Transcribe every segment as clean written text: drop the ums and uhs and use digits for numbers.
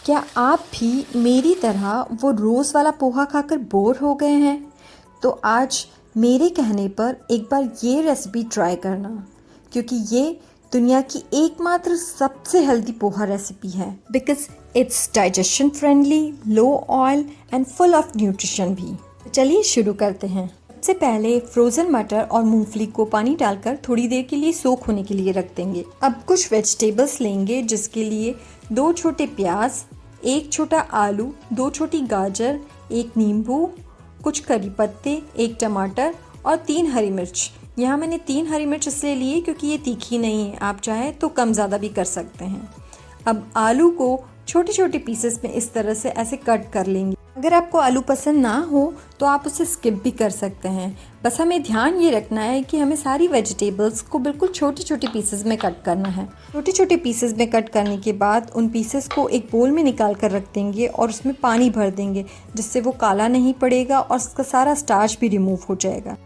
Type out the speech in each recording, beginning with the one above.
क्या आप भी मेरी तरह वो रोज़ वाला पोहा खाकर बोर हो गए हैं? तो आज मेरे कहने पर एक बार ये रेसिपी ट्राई करना, क्योंकि ये दुनिया की एकमात्र सबसे हेल्दी पोहा रेसिपी है। Because it's digestion friendly, low oil and full of nutrition भी। तो चलिए शुरू करते हैं। सबसे पहले फ्रोज़न मटर और मूंगफली को पानी डालकर थोड़ी देर के लिए सोख होने के लिए रख देंगे। अब कुछ वेजिटेबल्स लेंगे, जिसके लिए 2 छोटे प्याज, 1 छोटा आलू, 2 छोटी गाजर, 1 नींबू, कुछ करी पत्ते, 1 टमाटर और 3 हरी मिर्च। यहाँ मैंने 3 हरी मिर्च इसलिए लिए क्योंकि ये तीखी नहीं है, आप चाहें तो कम ज़्यादा भी कर सकते हैं। अब आलू को छोटे छोटे पीसेस में इस तरह से ऐसे कट कर लेंगे। अगर आपको आलू पसंद ना हो तो आप उसे स्किप भी कर सकते हैं। बस हमें ध्यान ये रखना है कि हमें सारी वेजिटेबल्स को बिल्कुल छोटे छोटे पीसेस में कट करना है। छोटे छोटे पीसेस में कट करने के बाद उन पीसेस को एक बोल में निकाल कर रख देंगे और उसमें पानी भर देंगे, जिससे वो काला नहीं पड़ेगा और उसका सारा स्टार्च भी रिमूव हो जाएगा।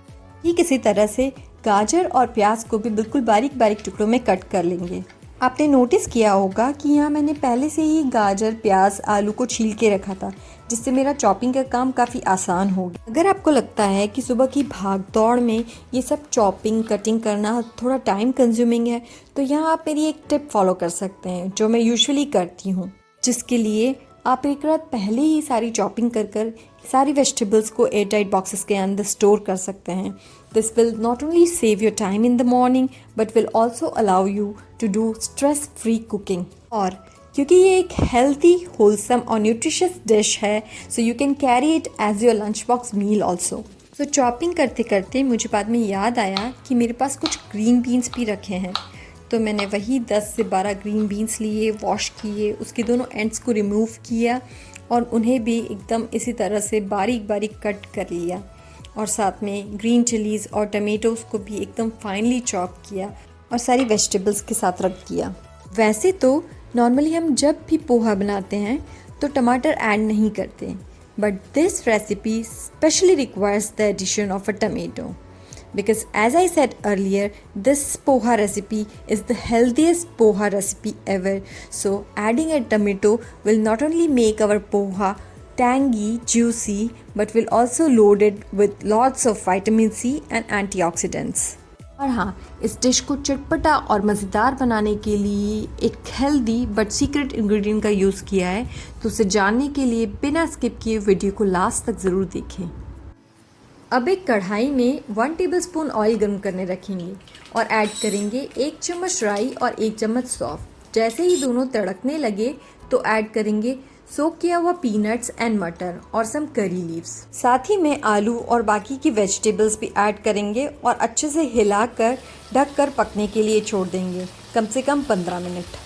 ठीक इसी तरह से गाजर और प्याज को भी बिल्कुल बारीक बारीक टुकड़ों में कट कर लेंगे। आपने नोटिस किया होगा कि यहाँ मैंने पहले से ही गाजर, प्याज, आलू को छील के रखा था, जिससे मेरा चॉपिंग का काम काफ़ी आसान हो गया। अगर आपको लगता है कि सुबह की भाग दौड़ में ये सब चॉपिंग, कटिंग करना थोड़ा टाइम कंज्यूमिंग है, तो यहाँ आप मेरी एक टिप फॉलो कर सकते हैं, जो मैं यूजुअली करती हूँ, जिसके लिए आप एक रात पहले ही सारी चॉपिंग कर सारी वेजिटेबल्स को एयर टाइट बॉक्सेस के अंदर स्टोर कर सकते हैं। This will not only save your time in the morning but will also allow you to do stress free cooking. और क्योंकि ये एक हेल्थी, होलसम और न्यूट्रिशियस डिश है, so you can carry it as your lunch box meal also. So chopping करते करते मुझे बाद में याद आया कि मेरे पास कुछ ग्रीन बीन्स भी रखे हैं, तो मैंने वही 10 से 12 ग्रीन बीन्स लिए, वॉश किए, उसके दोनों एंड्स को रिमूव किया और उन्हें भी एकदम इसी तरह से बारीक बारीक कट कर लिया। और साथ में ग्रीन चिलीज़ और टमेटोज़ को भी एकदम फाइनली चॉप किया और सारी वेजिटेबल्स के साथ रख दिया। वैसे तो नॉर्मली हम जब भी पोहा बनाते हैं तो टमाटर ऐड नहीं करते, but this recipe specially requires the addition of a tomato, because as I said earlier, this poha recipe is the healthiest poha recipe ever. So adding a tomato will not only make our poha tangy, juicy, but will also load it with lots of vitamin C and antioxidants. और हाँ, इस dish को चटपटा और मज़ेदार बनाने के लिए एक हेल्दी बट सीक्रेट इंग्रेडिएंट का यूज़ किया है, तो उसे जानने के लिए बिना स्किप किए वीडियो को लास्ट तक ज़रूर देखें। अब एक कढ़ाई में 1 टेबलस्पून ऑयल गर्म करने रखेंगे और ऐड करेंगे 1 चम्मच राई और 1 चम्मच सौंफ। जैसे ही दोनों तड़कने लगे तो ऐड करेंगे सोक किया हुआ पीनट्स एंड मटर और सम करी लीव्स। साथ ही में आलू और बाकी की वेजिटेबल्स भी ऐड करेंगे और अच्छे से हिलाकर ढककर पकने के लिए छोड़ देंगे, कम से कम 15 मिनट।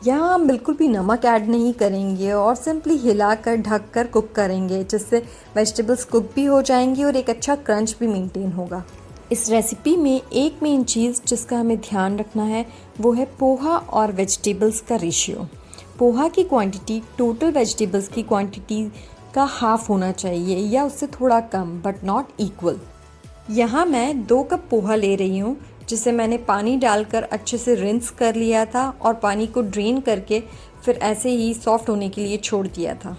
यहाँ हम बिल्कुल भी नमक ऐड नहीं करेंगे और सिंपली हिलाकर ढककर कुक करेंगे, जिससे वेजिटेबल्स कुक भी हो जाएंगी और एक अच्छा क्रंच भी मेंटेन होगा। इस रेसिपी में एक मेन चीज़ जिसका हमें ध्यान रखना है वो है पोहा और वेजिटेबल्स का रेशियो। पोहा की क्वांटिटी टोटल वेजिटेबल्स की क्वांटिटी का हाफ होना चाहिए या उससे थोड़ा कम, बट नॉट इक्वल। यहाँ मैं 2 कप पोहा ले रही हूँ, जिसे मैंने पानी डालकर अच्छे से रिंस कर लिया था और पानी को ड्रेन करके फिर ऐसे ही सॉफ्ट होने के लिए छोड़ दिया था।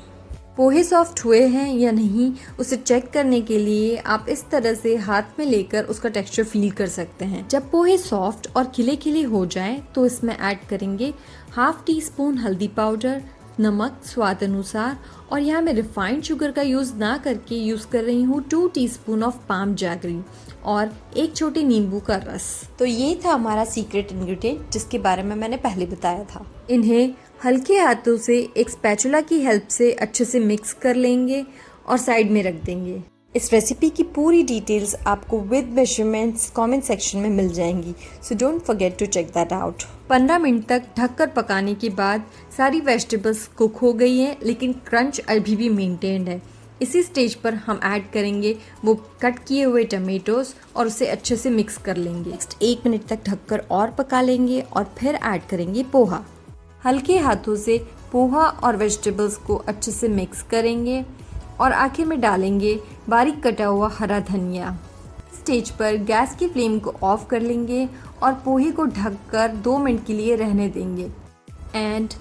पोहे सॉफ्ट हुए हैं या नहीं उसे चेक करने के लिए आप इस तरह से हाथ में लेकर उसका टेक्सचर फील कर सकते हैं। जब पोहे सॉफ्ट और खिले खिले हो जाएं तो इसमें ऐड करेंगे ½ टीस्पून हल्दी पाउडर, नमक स्वाद अनुसार, और यहाँ मैं रिफाइंड शुगर का यूज़ ना करके यूज़ कर रही हूँ 2 टीस्पून ऑफ पाम जैगरी और 1 छोटे नींबू का रस। तो ये था हमारा सीक्रेट इंग्रेडिएंट जिसके बारे में मैंने पहले बताया था। इन्हें हल्के हाथों से एक स्पैचुला की हेल्प से अच्छे से मिक्स कर लेंगे और साइड में रख देंगे। इस रेसिपी की पूरी डिटेल्स आपको विद मेजरमेंट्स कमेंट सेक्शन में मिल जाएंगी, so don't forget to check that out. 15 minute तक ढककर पकाने के बाद सारी वेजिटेबल्स कुक हो गई हैं, लेकिन क्रंच अभी भी मेंटेन्ड है। इसी स्टेज पर हम ऐड करेंगे वो कट किए हुए टमेटोज़ और उसे अच्छे से मिक्स कर लेंगे। नेक्स्ट 1 मिनट तक ढककर और पका लेंगे और फिर ऐड करेंगे पोहा। हल्के हाथों से पोहा और वेजिटेबल्स को अच्छे से मिक्स करेंगे और आखिर में डालेंगे बारीक कटा हुआ हरा धनिया। स्टेज पर गैस की फ्लेम को ऑफ कर लेंगे और पोहे को ढककर 2 मिनट के लिए रहने देंगे। And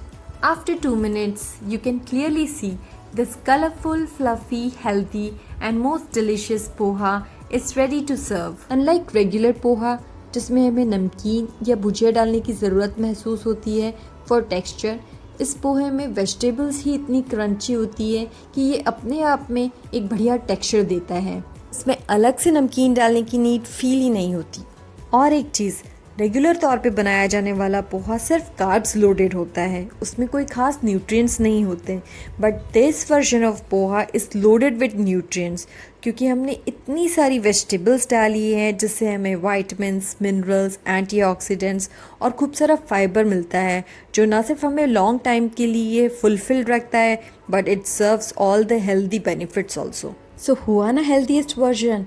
After 2 minutes, you can clearly see this colorful, fluffy, healthy and most delicious poha is ready to serve. Unlike regular poha जिसमें हमें नमकीन या भुजिया डालने की ज़रूरत महसूस होती है फॉर टेक्सचर, इस पोहे में वेजिटेबल्स ही इतनी क्रंची होती है कि ये अपने आप में एक बढ़िया टेक्सचर देता है। इसमें अलग से नमकीन डालने की नीड फील ही नहीं होती। और एक चीज़, रेगुलर तौर पे बनाया जाने वाला पोहा सिर्फ कार्ब्स लोडेड होता है, उसमें कोई खास न्यूट्रिएंट्स नहीं होते। But this version of poha is loaded with nutrients, क्योंकि हमने इतनी सारी वेजिटेबल्स डाली हैं जिससे हमें वाइटमिन्स, मिनरल्स, एंटीऑक्सीडेंट्स और खूब सारा फाइबर मिलता है, जो ना सिर्फ हमें लॉन्ग टाइम के लिए फुलफिल्ड रखता है but it serves all the healthy benefits also. So हुआ ना healthiest version?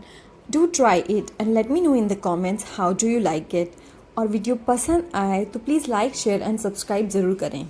Do try it and let me know in the comments how do you like it. और वीडियो पसंद आए तो please like, share and subscribe ज़रूर करें।